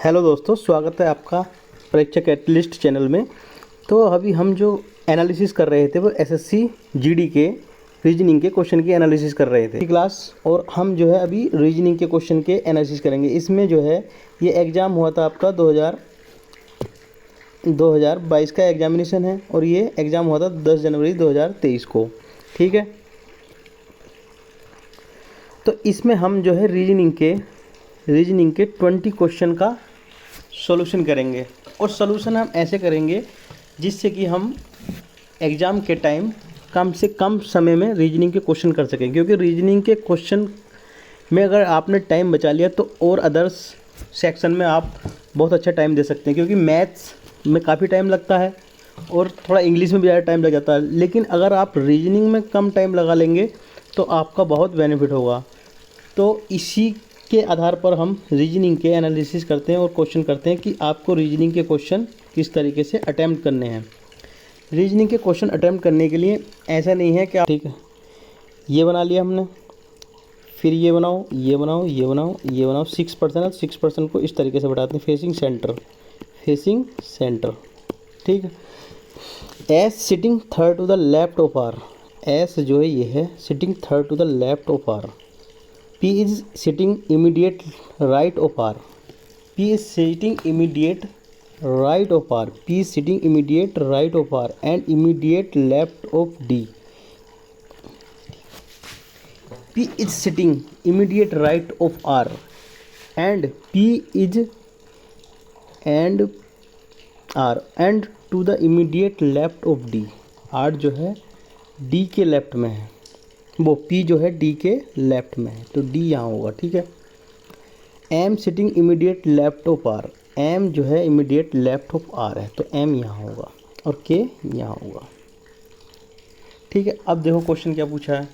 Hello दोस्तों, स्वागत है आपका परीक्षा कैटलिस्ट चैनल में। तो अभी हम जो एनालिसिस कर रहे थे वो एसएससी जीडी के रीजनिंग के क्वेश्चन की एनालिसिस कर रहे थे क्लास। और हम जो है अभी रीजनिंग के क्वेश्चन के एनालिसिस करेंगे। इसमें जो है ये एग्ज़ाम हुआ था आपका 2022 का एग्जामिनेशन है और ये एग्ज़ाम हुआ था 10 जनवरी 2023 को। ठीक है, तो इसमें हम जो है रीजनिंग के 20 क्वेश्चन का सॉल्यूशन करेंगे। और सॉल्यूशन हम ऐसे करेंगे जिससे कि हम एग्ज़ाम के टाइम कम से कम समय में रीजनिंग के क्वेश्चन कर सकें, क्योंकि रीजनिंग के क्वेश्चन में अगर आपने टाइम बचा लिया तो और अदर्स सेक्शन में आप बहुत अच्छा टाइम दे सकते हैं, क्योंकि मैथ्स में काफ़ी टाइम लगता है और थोड़ा इंग्लिश में भी ज़्यादा टाइम लग जाता है। लेकिन अगर आप रीजनिंग में कम टाइम लगा लेंगे तो आपका बहुत बेनिफिट होगा। तो इसी के आधार पर हम रीजनिंग के एनालिसिस करते हैं और क्वेश्चन करते हैं कि आपको रीजनिंग के क्वेश्चन किस तरीके से अटैम्प्ट करने हैं। रीजनिंग के क्वेश्चन अटैम्प्ट करने के लिए ऐसा नहीं है कि आप ठीक है ये बना लिया हमने, फिर ये बनाओ, ये बनाओ, ये बनाओ, ये बनाओ। 6% को इस तरीके से बढ़ाते हैं, फेसिंग सेंटर। ठीक है, S sitting third to the left of R. S जो है ये है sitting third to the left of R. P is sitting immediate right of R. P is sitting immediate right of R. P is sitting immediate right of R and immediate left of D. P is sitting immediate right of R and P is and R and to the immediate left of D. R जो है D के left में है, वो P जो है D के left में है, तो D यहाँ होगा। ठीक है, M sitting immediate left of R। M जो है इमीडिएट लेफ्ट ऑफ R है, तो M यहाँ होगा और K यहाँ होगा। ठीक है, अब देखो क्वेश्चन क्या पूछा है।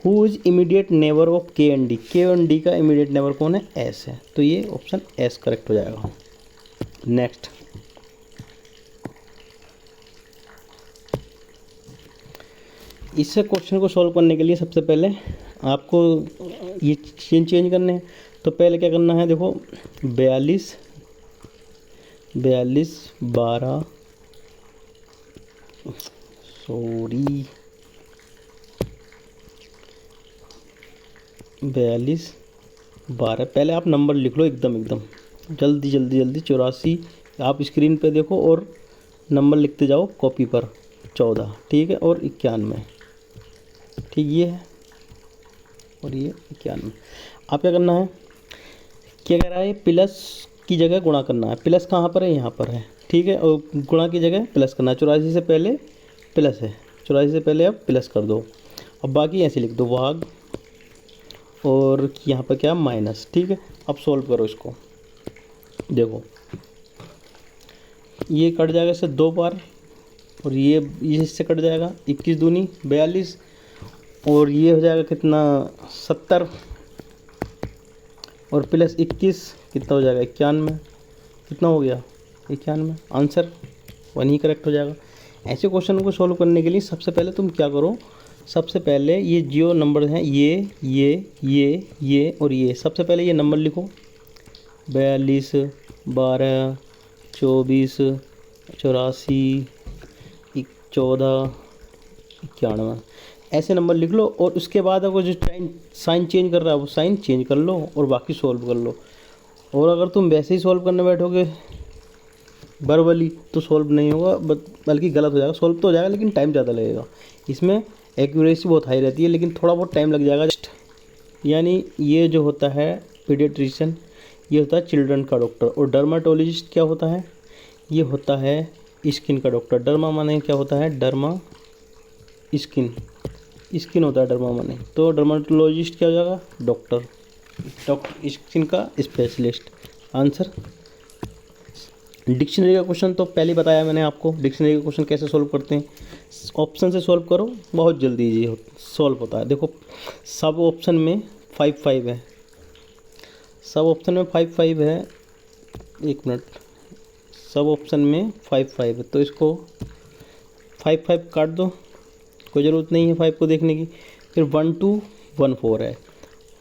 Who is immediate neighbour of K and D। K और D का इमीडिएट नेबर कौन है? S है, तो ये ऑप्शन S करेक्ट हो जाएगा। नेक्स्ट, इस क्वेश्चन को सॉल्व करने के लिए सबसे पहले आपको ये चेंज करने हैं। तो पहले क्या करना है, देखो 42 12 पहले आप नंबर लिख लो एकदम जल्दी 84। आप स्क्रीन पे देखो और नंबर लिखते जाओ कॉपी पर। 14, ठीक है, और 91, ठीक, ये है और ये 91। आप क्या करना है, क्या कह रहा है, प्लस की जगह गुणा करना है। प्लस कहाँ पर है? यहाँ पर है। ठीक है, और गुणा की जगह प्लस करना है। 84 से पहले प्लस है, 84 से पहले अब प्लस कर दो। अब बाकी ऐसे लिख दो भाग और यहाँ पर क्या, माइनस। ठीक है, अब सॉल्व करो इसको। देखो ये कट जाएगा इससे 2 बार और ये इससे कट जाएगा। 21 दूनी 42 और ये हो जाएगा कितना, 70 और प्लस 21 कितना हो जाएगा, 91। कितना हो गया, 91। आंसर 1 ही करेक्ट हो जाएगा। ऐसे क्वेश्चन को सॉल्व करने के लिए सबसे पहले तुम क्या करो, सबसे पहले ये जो नंबर हैं ये और ये, सबसे पहले ये नंबर लिखो। 42 12 24 84 14 91, ऐसे नंबर लिख लो। और उसके बाद अगर जो साइन चेंज कर रहा है वो साइन चेंज कर लो और बाकी सॉल्व कर लो। और अगर तुम वैसे ही सॉल्व करने बैठोगे वर्बली तो सॉल्व नहीं होगा, बल्कि गलत हो जाएगा। सॉल्व तो हो जाएगा लेकिन टाइम ज़्यादा लगेगा। इसमें एक्यूरेसी बहुत हाई रहती है लेकिन थोड़ा बहुत टाइम लग जाएगा। यानी ये जो होता है पीडियाट्रिशियन, ये होता है चिल्ड्रन का डॉक्टर। और डर्माटोलॉजिस्ट क्या होता है, ये होता है स्किन का डॉक्टर। डर्मा माने क्या होता है, डर्मा स्किन होता है डर्मा माने। तो डर्माटोलॉजिस्ट क्या हो जाएगा, डॉक्टर स्किन का स्पेशलिस्ट। आंसर डिक्शनरी का क्वेश्चन तो पहले बताया मैंने आपको। डिक्शनरी का क्वेश्चन कैसे सॉल्व करते हैं, ऑप्शन से सॉल्व करो, बहुत जल्दी इजी सॉल्व होता है। देखो सब ऑप्शन में 5 है, सब ऑप्शन में 5 है। एक मिनट, सब ऑप्शन में 5 है, तो इसको 5 काट दो, कोई ज़रूरत नहीं है 5 को देखने की। फिर 1 2 1 4 है।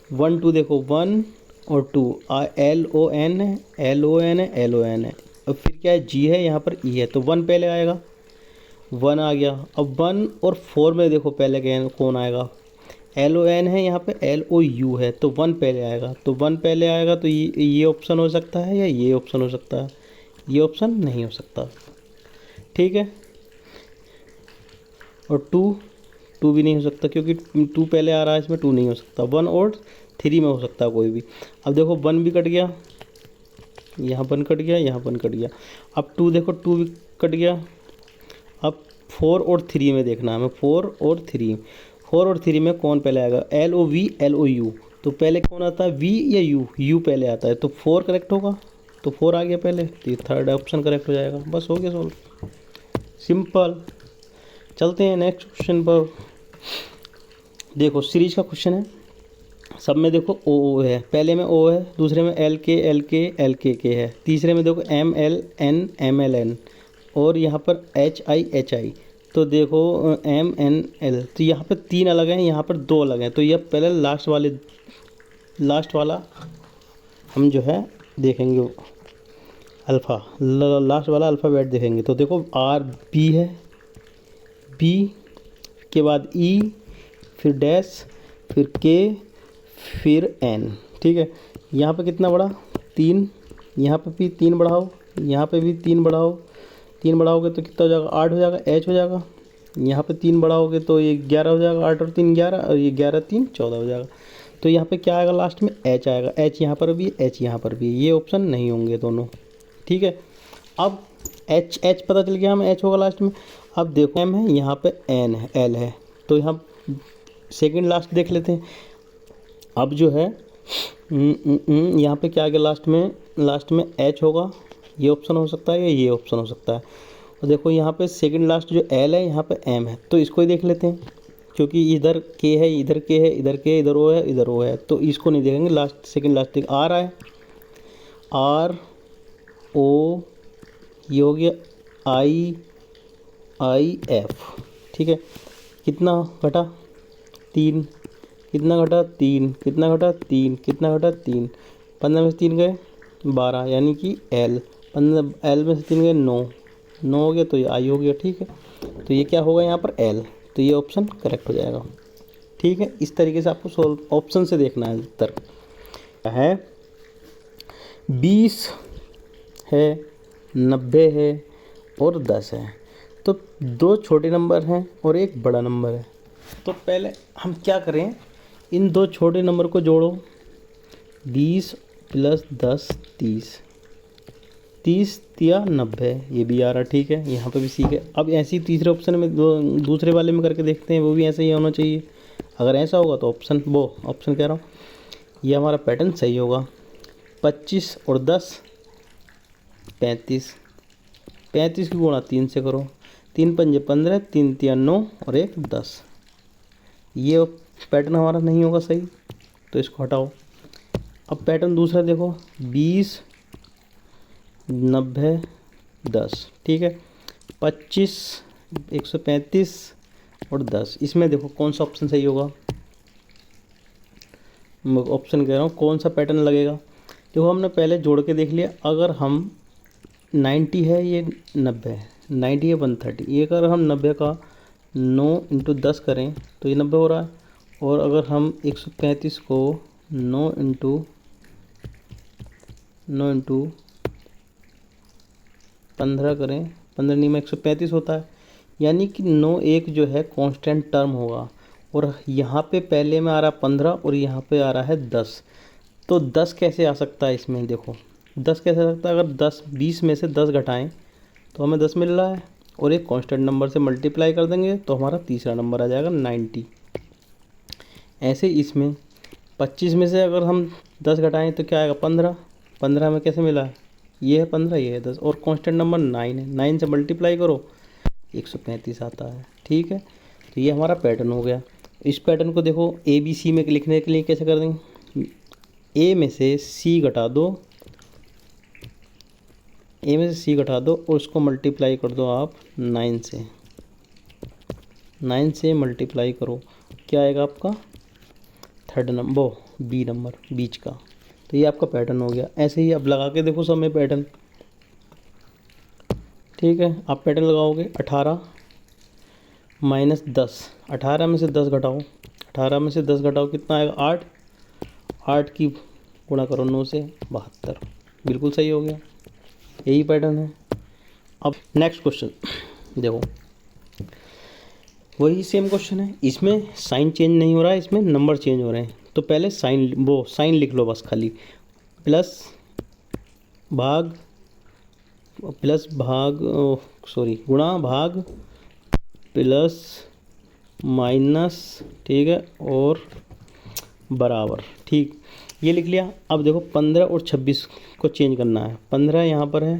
1 2 देखो 1 और 2 LON है, LON है, LON है। अब फिर क्या है, G है, यहाँ पर E है, तो 1 पहले आएगा, 1 आ गया। अब 1 और 4 में देखो पहले कौन आएगा, LON है, यहाँ पे LOU है, तो 1 पहले आएगा, तो 1 पहले आएगा, तो ये ऑप्शन हो सकता है या ये ऑप्शन हो सकता है, ये ऑप्शन नहीं हो सकता। ठीक है, और 2 भी नहीं हो सकता क्योंकि 2 पहले आ रहा है, इसमें 2 नहीं हो सकता। 1 और 3 में हो सकता है कोई भी। अब देखो 1 भी कट गया, यहाँ 1 कट गया, यहाँ 1 कट गया। अब 2 देखो, 2 भी कट गया। अब 4 और 3 में देखना है हमें, 4 और 3 में कौन पहले आएगा, LOV LOU, तो पहले कौन आता है, V या U, U पहले आता है, तो 4 करेक्ट होगा, तो 4 आ गया पहले, तो ये थर्ड ऑप्शन करेक्ट हो जाएगा। बस हो गया सॉल्व, सिंपल। चलते हैं नेक्स्ट क्वेश्चन पर। देखो सीरीज का क्वेश्चन है, सब में देखो ओ है, पहले में O है, दूसरे में LK है, तीसरे में देखो MLN, और यहाँ पर HI, तो देखो MNL, तो यहाँ पर 3 अलग हैं, यहाँ पर 2 अलग हैं, तो यह पहले लास्ट वाला हम जो है देखेंगे, अल्फ़ा, लास्ट वाला अल्फ़ाबेट देखेंगे। तो देखो B है, B के बाद E, फिर डैश, फिर K, फिर N। ठीक है, यहाँ पे कितना बढ़ा, 3, यहाँ पे भी 3 बढ़ाओ, यहाँ पे भी 3 बढ़ाओ, 3 बढ़ाओगे तो कितना हो जाएगा, 8 हो जाएगा, H हो जाएगा। यहाँ पे 3 बढ़ाओगे तो ये 11 हो जाएगा, 8 और 3 11, और ये 11 3 14 हो जाएगा। तो यहाँ पे क्या आएगा, लास्ट में H आएगा, H यहाँ पर भी, H यहाँ पर भी, ये ऑप्शन नहीं होंगे दोनों। ठीक है, अब H पता चल गया हमें, H होगा लास्ट में। अब देखो M है, यहाँ पे N है, L है, तो यहाँ सेकंड लास्ट देख लेते हैं। अब जो है यहाँ पे क्या आ गया, लास्ट में H होगा, ये ऑप्शन हो सकता है या ये ऑप्शन हो सकता है। और देखो यहाँ पे सेकंड लास्ट जो L है, यहाँ पे M है, तो इसको ही देख लेते हैं, क्योंकि इधर K है, इधर K है, इधर K, इधर O है, इधर O है, तो इसको नहीं देखेंगे। लास्ट सेकंड लास्ट देख, R है, RO, ये हो गया IIF। ठीक है, कितना घटा, 3, कितना घटा, 3, कितना घटा, 3, कितना घटा, 3, 15 में से 3 गए 12, यानी कि L, 15, L में से 3 गए 9 हो गया, तो ये I हो गया। ठीक है, तो ये क्या होगा यहाँ पर L, तो ये ऑप्शन करेक्ट हो जाएगा। ठीक है, इस तरीके से आपको सॉल्व ऑप्शन से देखना है। उत्तर है 20 है, 90 है और 10 है, तो 2 छोटे नंबर हैं और एक बड़ा नंबर है। तो पहले हम क्या करें, इन 2 छोटे नंबर को जोड़ो, 20 + 10 30, 30 या 90, ये भी आ रहा। ठीक है, यहाँ पे भी सीख है। अब ऐसे ही तीसरे ऑप्शन में दूसरे वाले में करके देखते हैं, वो भी ऐसा ही होना चाहिए। अगर ऐसा होगा तो ऑप्शन कह रहा हूँ, ये हमारा पैटर्न सही होगा। 25 और 10 35, 35 की गुणा 3 से करो, 3 पंजे 15, 3 तिया 9 और 1 10, ये पैटर्न हमारा नहीं होगा सही, तो इसको हटाओ। अब पैटर्न दूसरा देखो, 20 90 10। ठीक है, 25 135 और 10, इसमें देखो कौन सा ऑप्शन सही होगा। ऑप्शन कह रहा हूँ, कौन सा पैटर्न लगेगा। देखो हमने पहले जोड़ के देख लिया, अगर हम 90 है, ये 90 है, 90 है 130, ये अगर हम 90 का 9 × 10 करें तो ये 90 हो रहा है। और अगर हम 135 को 9 × 15 करें, 15 नहीं में 135 होता है, यानी कि 9 एक जो है कांस्टेंट टर्म होगा। और यहाँ पे पहले में आ रहा है 15 और यहाँ पे आ रहा है 10, तो 10 कैसे आ सकता है इसमें, देखो 10 कैसे आ सकता है। अगर 20 में से 10 घटाएं तो हमें 10 मिल रहा है, और एक कांस्टेंट नंबर से मल्टीप्लाई कर देंगे तो हमारा तीसरा नंबर आ जाएगा 90। ऐसे इसमें 25 में से अगर हम 10 घटाएं तो क्या आएगा, 15, 15 में कैसे मिला है, ये है 15, ये है 10, और कांस्टेंट नंबर 9 है, 9 से मल्टीप्लाई करो 135 आता है। ठीक है, तो ये हमारा पैटर्न हो गया। इस पैटर्न को देखो ABC में लिखने के लिए कैसे कर देंगे, A में से C घटा दो, A में से C घटा दो और उसको मल्टीप्लाई कर दो आप 9 से, 9 से मल्टीप्लाई करो, क्या आएगा आपका थर्ड नंबर, B नंबर बीच का, तो ये आपका पैटर्न हो गया। ऐसे ही अब लगा के देखो सब में पैटर्न, ठीक है। आप पैटर्न लगाओगे 18 माइनस 10, 18 में से 10 घटाओ, 18 में से 10 घटाओ कितना आएगा 8, 8 की गुणा करो 9 से 72, बिल्कुल सही हो गया। यही पैटर्न है। अब नेक्स्ट क्वेश्चन देखो, वही सेम क्वेश्चन है, इसमें साइन चेंज नहीं हो रहा है, इसमें नंबर चेंज हो रहे हैं। तो पहले साइन लिख लो बस खाली, प्लस भाग गुणा भाग प्लस माइनस, ठीक है, और बराबर, ठीक, ये लिख लिया। अब देखो 15 और 26 को चेंज करना है। 15 यहाँ पर है,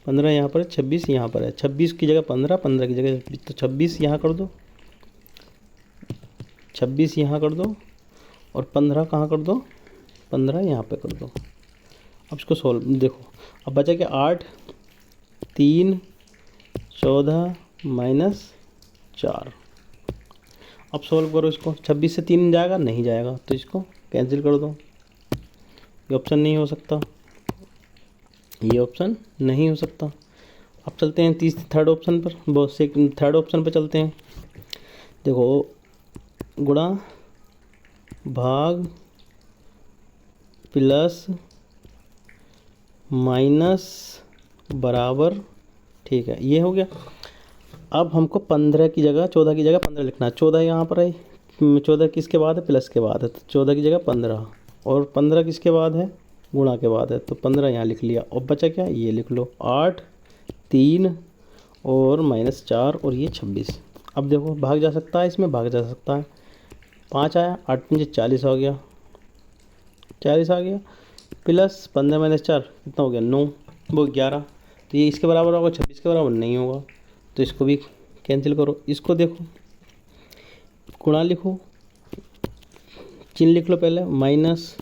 15 यहाँ पर है, 26 यहाँ पर है। 26 की जगह 15, 15 की जगह 26, तो 26 यहाँ कर दो, 26 यहाँ कर दो, और 15 कहाँ कर दो, 15 यहाँ पे कर दो। अब इसको सोल्व देखो, अब बचा क्या 8, 3, 14 माइनस 4। अब सोल्व करो इसको, 26 से 3 जाएगा, नहीं जाएगा, तो इसको कैंसिल कर दो। ये ऑप्शन नहीं हो सकता, ये ऑप्शन नहीं हो सकता। अब चलते हैं थर्ड ऑप्शन पर, थर्ड ऑप्शन पर चलते हैं। देखो गुणा भाग प्लस माइनस बराबर, ठीक है, ये हो गया। अब हमको 15 की जगह 14 की जगह 15 लिखना है। 14 यहाँ पर है, 14 किसके बाद है, प्लस के बाद है, तो 14 की जगह 15, और 15 किसके बाद है, गुणा के बाद है, तो 15 यहाँ लिख लिया। और बचा क्या, ये लिख लो 8, 3 और माइनस 4, और ये 26। अब देखो भाग जा सकता है, इसमें भाग जा सकता है। 5 आया, 8 5 40 हो गया, 40 आ गया, प्लस 15 माइनस 4 कितना हो गया 9, वो 11। तो ये इसके बराबर होगा, 26 के बराबर नहीं होगा, तो इसको भी कैंसिल करो। इसको देखो गुणा लिखो, चिन्ह लिख लो पहले, माइनस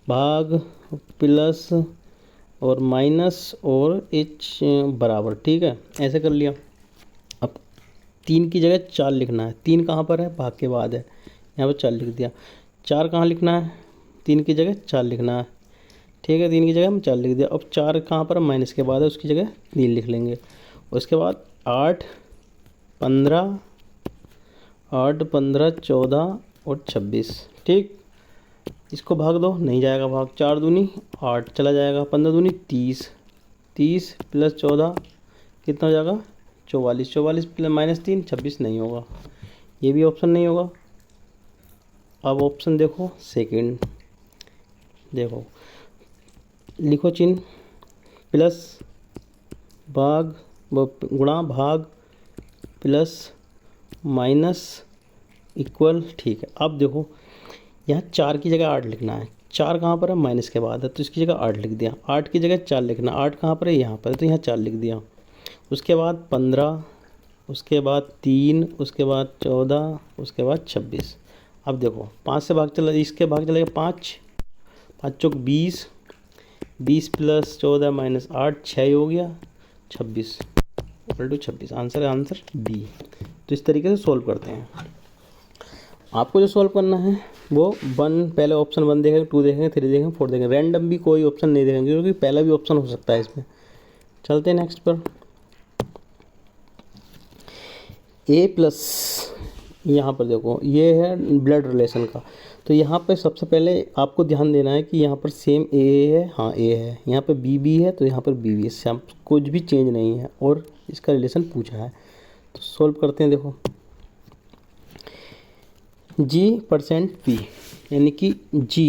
भाग प्लस और माइनस और एच बराबर, ठीक है, ऐसे कर लिया। अब 3 की जगह 4 लिखना है। 3 कहाँ पर है, भाग के बाद है, यहाँ पर 4 लिख दिया। 4 कहाँ लिखना है, 3 की जगह 4 लिखना है, ठीक है, 3 की जगह हम 4 लिख दिया। अब 4 कहाँ पर माइनस के बाद है, उसकी जगह 3 लिख लेंगे। उसके बाद 8, 15, 14 और 26, ठीक। इसको भाग दो, नहीं जाएगा भाग, 4 दूनी 8 चला जाएगा, 15 दूनी 30, 30 प्लस 14 कितना हो जाएगा 44, 44 प्लस माइनस 3 26 नहीं होगा, ये भी ऑप्शन नहीं होगा। अब ऑप्शन देखो सेकंड, देखो लिखो चिन्ह, प्लस भाग गुणा भाग प्लस माइनस इक्वल, ठीक है। अब देखो यहाँ 4 की जगह 8 लिखना है। 4 कहाँ पर है, माइनस के बाद है, तो इसकी जगह 8 लिख दिया। 8 की जगह 4 लिखना, 8 कहाँ पर है, यहाँ पर है, तो यहाँ 4 लिख दिया। उसके बाद 15, उसके बाद 3, उसके बाद 14, उसके बाद 26। अब देखो 5 से भाग चला, इसके भाग चलेगा 5, 5 चौक 20, 20 प्लस 14 माइनस 8 6 हो गया 26, इक्वल टू 26। आंसर है आंसर बी। तो इस तरीके से सोल्व करते हैं। आपको जो सोल्व करना है वो पहले ऑप्शन 1 देखेंगे, 2 देखेंगे, 3 देखेंगे, 4 देखेंगे, रैंडम भी कोई ऑप्शन नहीं देखेंगे क्योंकि पहला भी ऑप्शन हो सकता है इसमें। चलते हैं नेक्स्ट पर। ए प्लस, यहाँ पर देखो ये है ब्लड रिलेशन का, तो यहाँ पे सबसे पहले आपको ध्यान देना है कि यहाँ पर सेम ए है, हाँ ए है, यहाँ पे बी बी है, तो यहाँ पर बी बी है, कुछ भी चेंज नहीं है और इसका रिलेशन पूछा है। तो सोल्व करते हैं। देखो G% P, यानी कि G,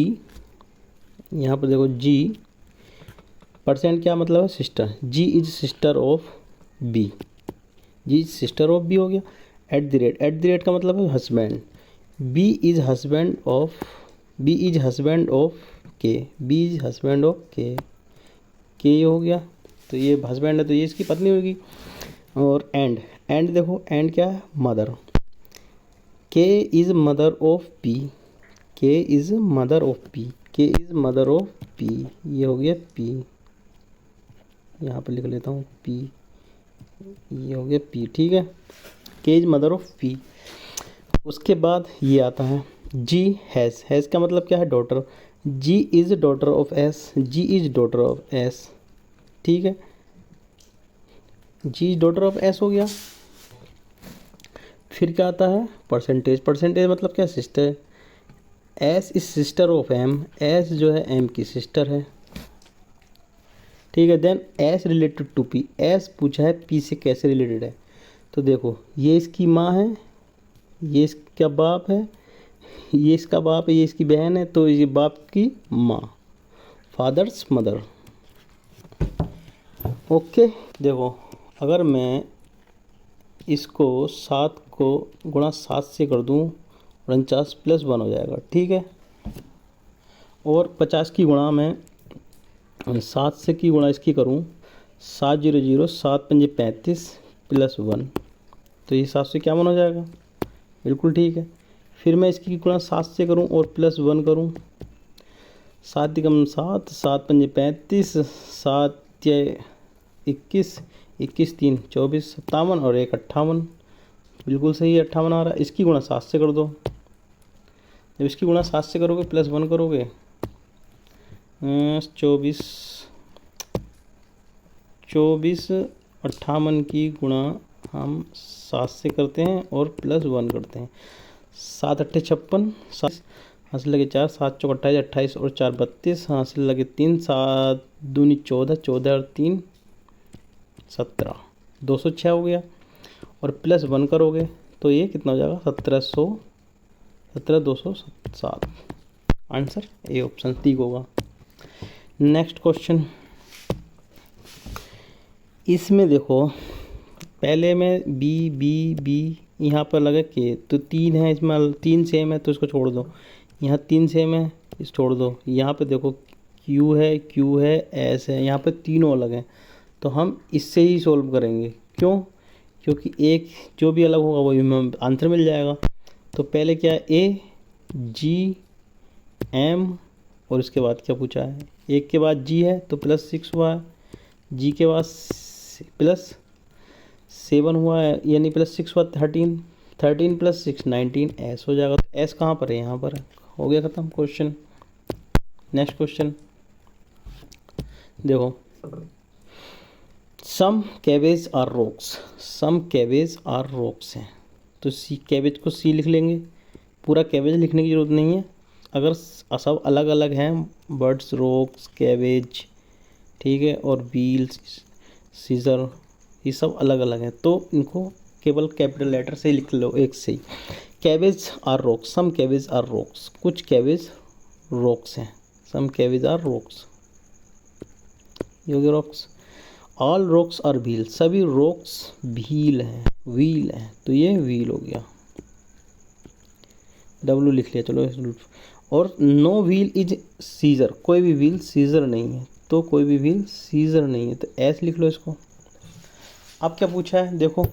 यहाँ पर देखो G परसेंट क्या मतलब है, sister, G is sister of B, G is sister of B हो गया। एट द रेट का मतलब है husband, B is husband of K, B is husband of K हो गया, तो ये हस्बैंड है तो ये इसकी पत्नी होगी। और एंड देखो एंड क्या है, mother, K is mother of P, K is mother of P, ये हो गया P, यहाँ पर लिख लेता हूँ P, ये हो गया P, ठीक है, K is mother of P। उसके बाद ये आता है G हैज़ का मतलब क्या है, daughter, G is daughter of S, G is daughter of S, ठीक है, G is daughter of S हो गया। फिर क्या आता है परसेंटेज, परसेंटेज मतलब क्या sister, S is sister of M, S जो है एम की सिस्टर है, ठीक है। Then S related to P, S पूछा है पी से कैसे रिलेटेड है, तो देखो ये इसकी माँ है, ये इसका बाप है, ये इसका बाप है, ये इसकी बहन है, तो ये बाप की माँ, फादर्स मदर, ओके। देखो अगर मैं इसको 7 को गुणा 7 से कर दूँ 49 + 1 हो जाएगा, ठीक है। और 50 की गुणा मैं 7 से की गुणा इसकी करूँ 7 0 0 7 5 35 + 1, तो ये 7 से क्या हो जाएगा, बिल्कुल ठीक है। फिर मैं इसकी गुणा 7 से करूँ और +1 करूँ, 7 × 7 7 5 35 7 21 21 3 24 57 और 1 58, बिल्कुल सही है, 58 आ रहा है। इसकी गुणा 7 से कर दो, जब इसकी गुणा 7 से करोगे +1 करोगे 24 58 की गुणा हम 7 से करते हैं और +1 करते हैं, 7 8 56, 7 हासिल लगे 4, 7 चौक 28 28 और 4 32, हासिल लगे 3, 7 दूनी 14 14 और 3 17, 206 हो गया। और +1 करोगे तो ये कितना हो जाएगा 17 207, आंसर ए ऑप्शन ठीक होगा। नेक्स्ट क्वेश्चन, इसमें देखो पहले में बी बी बी यहाँ पर लगा के, तो 3 है इसमें, 3 सेम है तो इसको छोड़ दो, यहाँ 3 सेम है इस छोड़ दो, यहाँ पे देखो क्यू है एस है, यहाँ पे तीनों अलग हैं, तो हम इससे ही सॉल्व करेंगे, क्यों, क्योंकि एक जो भी अलग होगा वही हमें आंसर मिल जाएगा। तो पहले क्या है ए जी एम, और इसके बाद क्या पूछा है, एक के बाद जी है तो +6 हुआ है, जी के बाद +7 हुआ है, यानी +6 हुआ 13, 13 + 6 19, एस हो जाएगा। तो एस कहाँ पर है, यहाँ पर है, हो गया ख़त्म क्वेश्चन। नेक्स्ट क्वेश्चन देखो, some cabbage are rocks, some cabbage are rocks हैं, तो सी कैबेज को सी लिख लेंगे, पूरा कैबेज लिखने की ज़रूरत नहीं है, अगर सब अलग अलग हैं, बर्ड्स रॉक्स कैबेज, ठीक है, और व्हील्स सीजर, ये सब अलग अलग हैं, तो इनको केवल कैपिटल लेटर से ही लिख लो एक से ही। Cabbage are rocks, some cabbage are rocks, कुछ कैबेज रॉक्स हैं, सम कैबेज आर रॉक्स, ये हो गया rocks. All rocks are wheel, सभी रॉक्स व्हील हैं, तो ये व्हील हो गया, डब्लू लिख लिया, चलो। और नो व्हील इज सीजर, कोई भी व्हील सीजर नहीं है, तो कोई भी व्हील सीजर नहीं है, तो एस लिख लो इसको। अब क्या पूछा है देखो,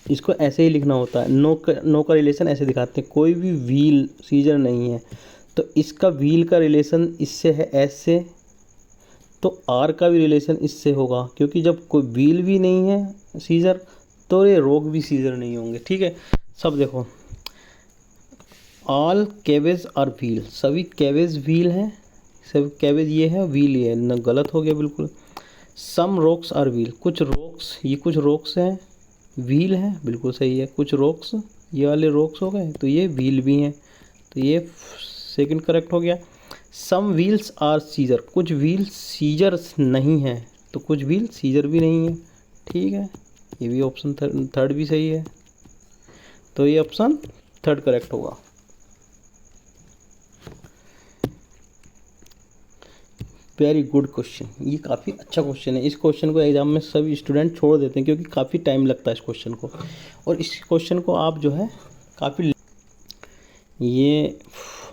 इसको ऐसे ही लिखना होता है, नो का रिलेशन ऐसे दिखाते हैं, कोई भी व्हील सीजर नहीं है, तो इसका व्हील का रिलेशन इससे है एस से, तो आर का भी रिलेशन इससे होगा, क्योंकि जब कोई व्हील भी नहीं है सीजर तो ये रोग भी सीजर नहीं होंगे, ठीक है। सब देखो, ऑल कैबेज आर व्हील, सभी कैबेज व्हील हैं, सभी कैबेज ये है, व्हील ये है, न गलत हो गया बिल्कुल। सम रॉक्स आर व्हील, कुछ रॉक्स, ये कुछ रॉक्स हैं व्हील हैं, बिल्कुल सही है, कुछ रॉक्स ये वाले रॉक्स हो गए तो ये व्हील भी हैं, तो ये सेकंड करेक्ट हो गया। सम व्हील्स आर सीजर, कुछ व्हील सीजर्स नहीं है, तो कुछ व्हील सीजर भी नहीं है, ठीक है, ये भी ऑप्शन थर्ड भी सही है, तो ये ऑप्शन थर्ड करेक्ट होगा। वेरी गुड क्वेश्चन, ये काफ़ी अच्छा क्वेश्चन है, इस क्वेश्चन को एग्जाम में सभी स्टूडेंट छोड़ देते हैं क्योंकि काफ़ी टाइम लगता है इस क्वेश्चन को, और इस क्वेश्चन को आप जो है काफ़ी, ये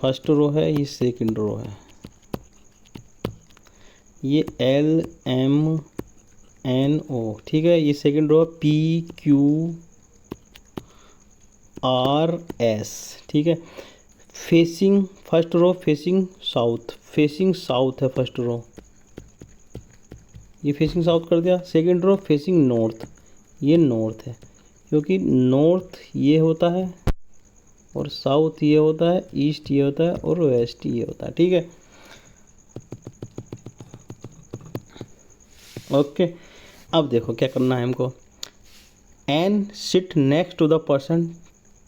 फर्स्ट रो है, ये सेकंड रो है, ये एल एम एन ओ, ठीक है, ये second row P Q R S, ठीक है। Facing first row facing south है फर्स्ट रो, ये फेसिंग साउथ कर दिया। सेकंड रो फेसिंग नॉर्थ, ये नॉर्थ है, क्योंकि नॉर्थ ये होता है और साउथ ये होता है, ईस्ट ये होता है और वेस्ट ये होता है। ठीक है, ओके। अब देखो क्या करना है हमको। N sit next to the person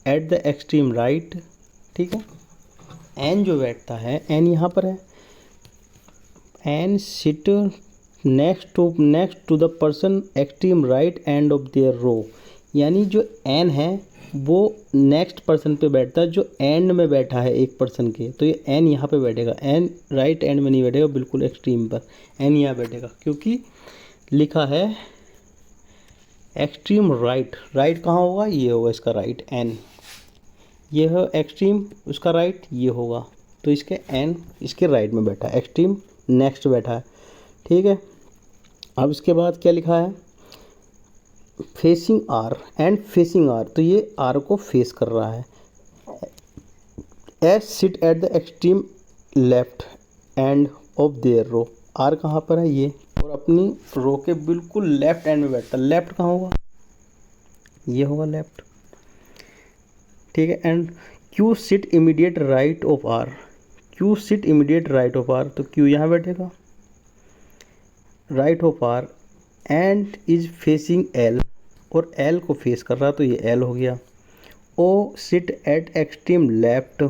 at the extreme right. ठीक है, एन जो बैठता है, एन यहाँ पर है, N sit next to the person extreme right end of their row. यानी जो एन है वो नेक्स्ट पर्सन पे बैठता है जो एंड में बैठा है एक पर्सन के, तो ये एन यहाँ पे बैठेगा, एन राइट एंड में नहीं बैठेगा, बिल्कुल एक्सट्रीम पर एन यहाँ बैठेगा, क्योंकि लिखा है एक्सट्रीम राइट। राइट कहाँ होगा, ये होगा इसका राइट, एन ये है एक्सट्रीम, उसका राइट ये होगा, तो इसके एन इसके राइट में बैठा है, एक्सट्रीम नेक्स्ट बैठा है। ठीक है, अब इसके बाद क्या लिखा है, facing R and facing R, तो ये आर को फेस कर रहा है। S sit at the extreme left end of their row, R कहाँ पर है, ये, और अपनी रो के बिल्कुल लेफ्ट एंड में बैठता है। लेफ्ट कहाँ होगा, ये होगा लेफ्ट। ठीक है, and Q sit immediate right of R, Q sit immediate right of R, तो क्यू यहाँ बैठेगा right of R and is facing L, और एल को फेस कर रहा, तो ये एल हो गया। O sit at extreme left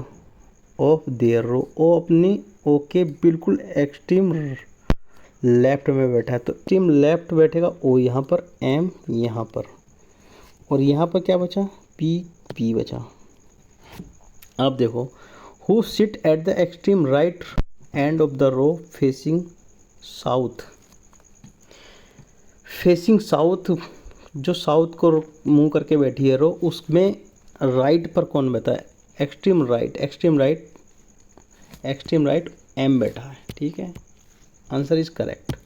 of their row, O अपनी ओ के बिल्कुल एक्सट्रीम लेफ्ट में बैठा है, तो एक्सट्रीम लेफ्ट बैठेगा ओ यहाँ पर, एम यहाँ पर, और यहाँ पर क्या बचा, पी, पी बचा। अब देखो, who sit at the extreme right end of the row facing south, facing south, जो साउथ को मुंह करके बैठी है रो, उसमें राइट पर कौन बैठा है, extreme right, extreme right, extreme right M बैठा है। ठीक है, answer is correct.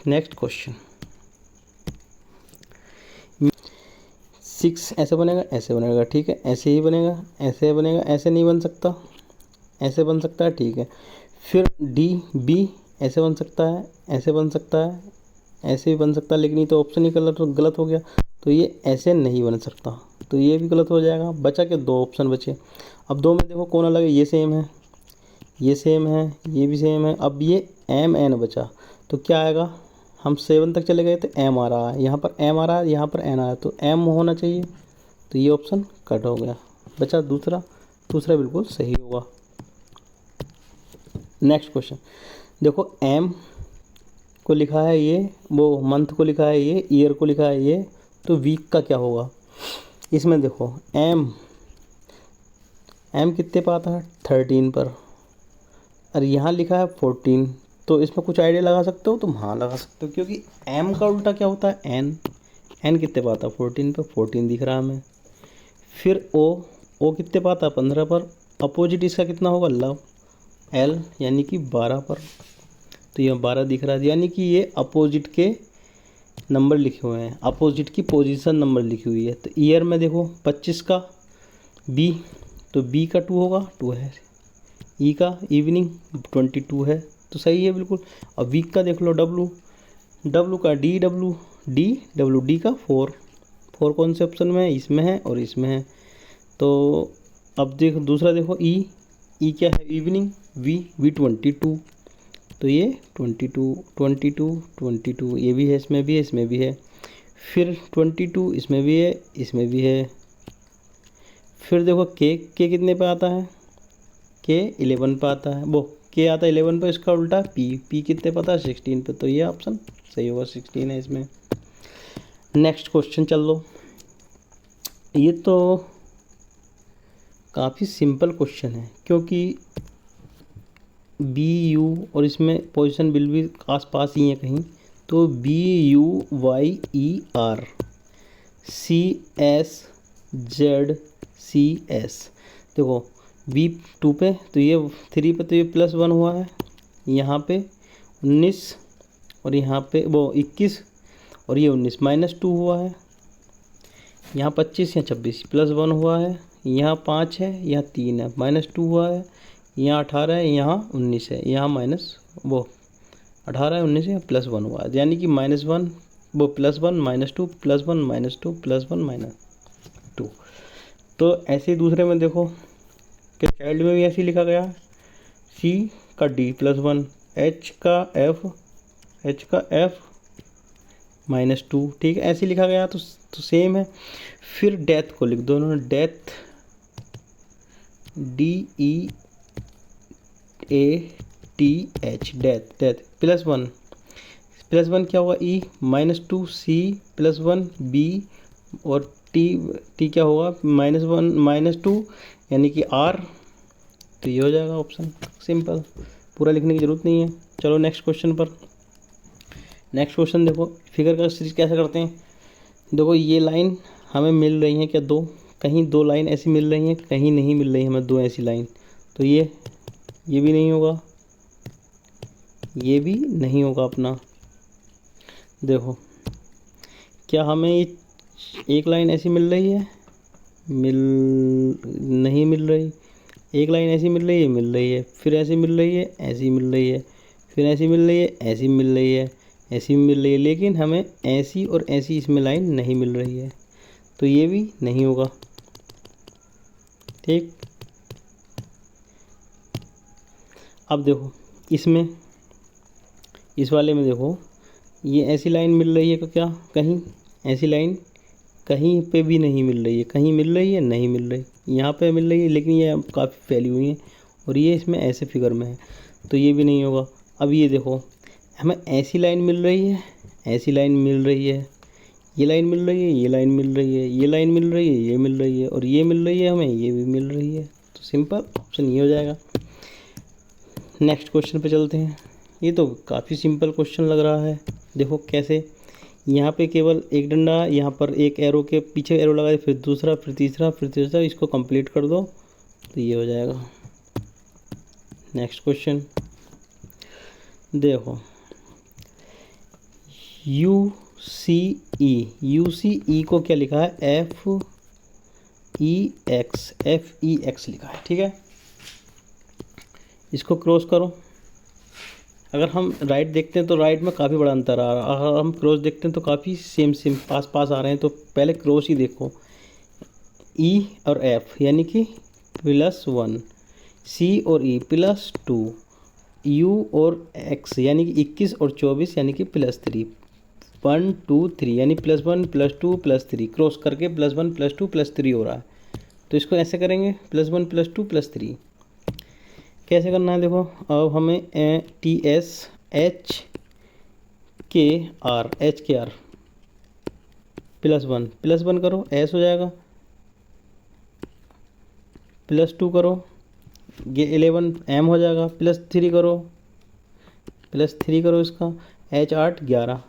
Next question 6 ऐसे बनेगा, ऐसे बनेगा। ठीक है, ऐसे ही बनेगा, ऐसे बनेगा, ऐसे नहीं बन सकता, ऐसे बन सकता है। ठीक है, फिर डी बी ऐसे बन सकता है, ऐसे बन सकता है, ऐसे भी बन सकता है, लेकिन ये तो ऑप्शन ही गलत हो गया, तो ये ऐसे नहीं बन सकता, तो ये भी गलत हो जाएगा। बचा के 2 ऑप्शन बचे। अब 2 में देखो कौन अलग है, ये सेम है, ये सेम है, ये भी सेम है। अब ये एम एन बचा, तो क्या आएगा, हम 7 तक चले गए तो एम आ रहा है, यहाँ पर एम आ रहा है, यहाँ पर एन आ रहा है, तो एम होना चाहिए, तो ये ऑप्शन कट हो गया। बचा दूसरा, दूसरा बिल्कुल सही होगा। नेक्स्ट क्वेश्चन देखो, एम को लिखा है ये, वो मंथ को लिखा है ये, ईयर को लिखा है ये, तो वीक का क्या होगा। इसमें देखो एम कितने पर आता है, 13 पर, और यहाँ लिखा है 14, तो इसमें कुछ आइडिया लगा सकते हो तुम, हाँ लगा सकते हो, क्योंकि एम का उल्टा क्या होता है, एन, एन कितने पर आता है, 14 पर, 14 दिख रहा है हमें। फिर ओ कितने पर आता है, 15 पर, अपोजिट इसका कितना होगा, लव, एल यानी कि 12 पर, तो ये 12 दिख रहा है, यानी कि ये अपोजिट के नंबर लिखे हुए हैं, अपोजिट की पोजीशन नंबर लिखी हुई है। तो ईयर में देखो 25 का बी, तो बी का 2 होगा, 2 है। ई का इवनिंग 22 है, तो सही है बिल्कुल। अब वीक का देख लो, डब्लू का डी का 4 कौन से ऑप्शन में है, इसमें है और इसमें है। तो अब देखो दूसरा, देखो ई क्या है, इवनिंग, वी 22, तो ये 22 ये भी है, इसमें भी है, इसमें भी है। फिर 22 इसमें भी है, इसमें भी है। फिर देखो के कितने पे आता है, के 11 पे आता है, वो के आता है 11 पे, इसका उल्टा पी कितने पे आता है, 16 पे, तो ये ऑप्शन सही होगा, 16 है इसमें। नेक्स्ट क्वेश्चन चल लो, ये तो काफ़ी सिंपल क्वेश्चन है, क्योंकि बी यू और इसमें पोजीशन बिल भी आसपास ही है कहीं, तो BUYER CSZCS, देखो B2 पे, तो ये 3 पे, तो ये +1 हुआ है, यहाँ पे 19 और यहाँ पे वो 21 और ये 19 -2 हुआ है, यहाँ 25 या 26 +1 हुआ है, यहाँ 5 है, यहाँ 3 है, -2 हुआ है, यहाँ 18 है, यहाँ 19 है, यहाँ माइनस वो 18 है, 19 है, +1 हुआ है, यानी कि -1 वो +1 -2 +1 -2 +1 -2। तो ऐसे ही दूसरे में देखो कि चाइल्ड में भी ऐसे ही लिखा गया, सी का डी प्लस वन, एच का एफ माइनस टू, ठीक है, ऐसे ही लिखा गया। तो सेम है। फिर डेथ को लिख दो उन्होंने, death DEATH, death plus one क्या होगा, E minus two, C plus one, B और टी क्या होगा, -1 -2 यानी कि आर। तो ये हो जाएगा ऑप्शन, सिंपल, पूरा लिखने की ज़रूरत नहीं है। चलो नेक्स्ट क्वेश्चन पर। नेक्स्ट क्वेश्चन देखो, फिगर का सीरीज कैसे करते हैं। देखो ये लाइन हमें मिल रही है क्या, दो, कहीं दो लाइन ऐसी मिल रही हैं, कहीं नहीं मिल रही हमें दो ऐसी लाइन। तो ये भी नहीं होगा, ये भी नहीं होगा अपना। देखो क्या हमें ये एक लाइन ऐसी मिल रही है, नहीं मिल रही, एक लाइन ऐसी मिल रही है, मिल रही है, फिर ऐसी मिल रही है, ऐसी मिल रही है, फिर ऐसी मिल रही है, ऐसी मिल रही है, ऐसी मिल रही है, लेकिन हमें ऐसी और ऐसी इसमें लाइन नहीं मिल रही है। तो ये भी नहीं होगा, ठीक। अब देखो इसमें, इस वाले में देखो, ये ऐसी लाइन मिल रही है तो क्या, कहीं ऐसी लाइन कहीं पे भी नहीं मिल रही है, कहीं मिल रही है, नहीं मिल रही, यहाँ पे मिल रही है लेकिन ये काफ़ी फैली हुई है, और ये इसमें ऐसे फिगर में है, तो ये भी नहीं होगा। अब ये देखो हमें ऐसी लाइन मिल रही है, ऐसी लाइन मिल रही है, ये लाइन मिल रही है, ये लाइन मिल रही है, ये लाइन मिल रही है, ये मिल रही है, और ये मिल रही है हमें, ये भी मिल रही है। तो सिंपल ऑप्शन ये हो जाएगा। नेक्स्ट क्वेश्चन पे चलते हैं। ये तो काफ़ी सिंपल क्वेश्चन लग रहा है। देखो कैसे, यहाँ पे केवल एक डंडा, यहाँ पर एक एरो के पीछे एरो लगाए, फिर दूसरा, फिर तीसरा, फिर तीसरा, इसको कंप्लीट कर दो तो ये हो जाएगा। नेक्स्ट क्वेश्चन देखो, UCE को क्या लिखा है, FEX लिखा है, ठीक है। इसको क्रॉस करो, अगर हम राइट देखते हैं तो राइट में काफ़ी बड़ा अंतर आ रहा है, अगर हम क्रॉस देखते हैं तो काफ़ी सेम पास आ रहे हैं। तो पहले क्रॉस ही देखो, E और F यानी कि +1, C और E +2, U और X यानी कि 21 और 24 यानी कि +3, 1 2 3 यानी +1 +2 +3, क्रॉस करके +1 +2 +3 हो रहा है। तो इसको ऐसे करेंगे, +1 +2 +3। कैसे करना है देखो, अब हमें TS HKR +1 करो, S हो जाएगा, +2 करो, ये 11 M हो जाएगा, +3 करो इसका, H 8 11,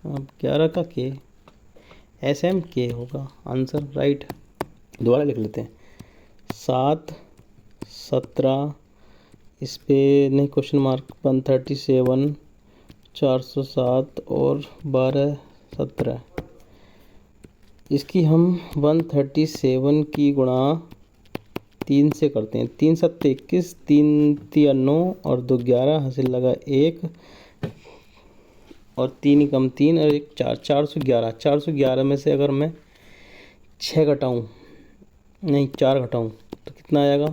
अब 11 का K, SM K होगा आंसर, राइट। दोबारा लिख लेते हैं, 7 17, इस पे नहीं क्वेश्चन मार्क, 137, 407 और 12 17, इसकी हम 137 की गुणा 3 से करते हैं, 3 7 21, 3 3 9 और 2 11, हासिल लगा 1 और 3 कम 3 और 1 4, 411। 411 में से अगर मैं 6 घटाऊँ, नहीं 4 घटाऊँ तो कितना आएगा,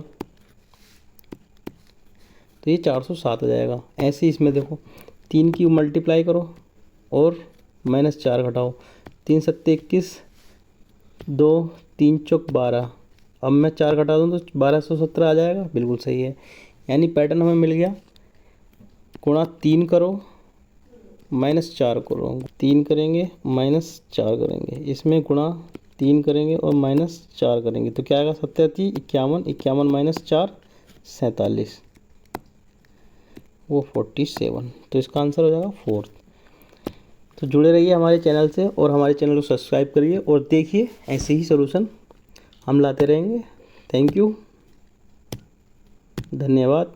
तो ये 407 आ जाएगा। ऐसे ही इसमें देखो, 3 की मल्टीप्लाई करो और -4 घटाओ, 3 7 21, 2 3 चौक 12, अब मैं 4 घटा दूँ तो 1217 आ जाएगा, बिल्कुल सही है। यानी पैटर्न हमें मिल गया, गुणा 3 करो -4 करो, 3 करेंगे -4 करेंगे, इसमें गुणा 3 करेंगे और -4 करेंगे, तो क्या आएगा, 87 51 51 -4 47, वो 47। तो इसका आंसर हो जाएगा 4। तो जुड़े रहिए हमारे चैनल से और हमारे चैनल को सब्सक्राइब करिए और देखिए ऐसे ही सॉल्यूशन हम लाते रहेंगे। थैंक यू, धन्यवाद।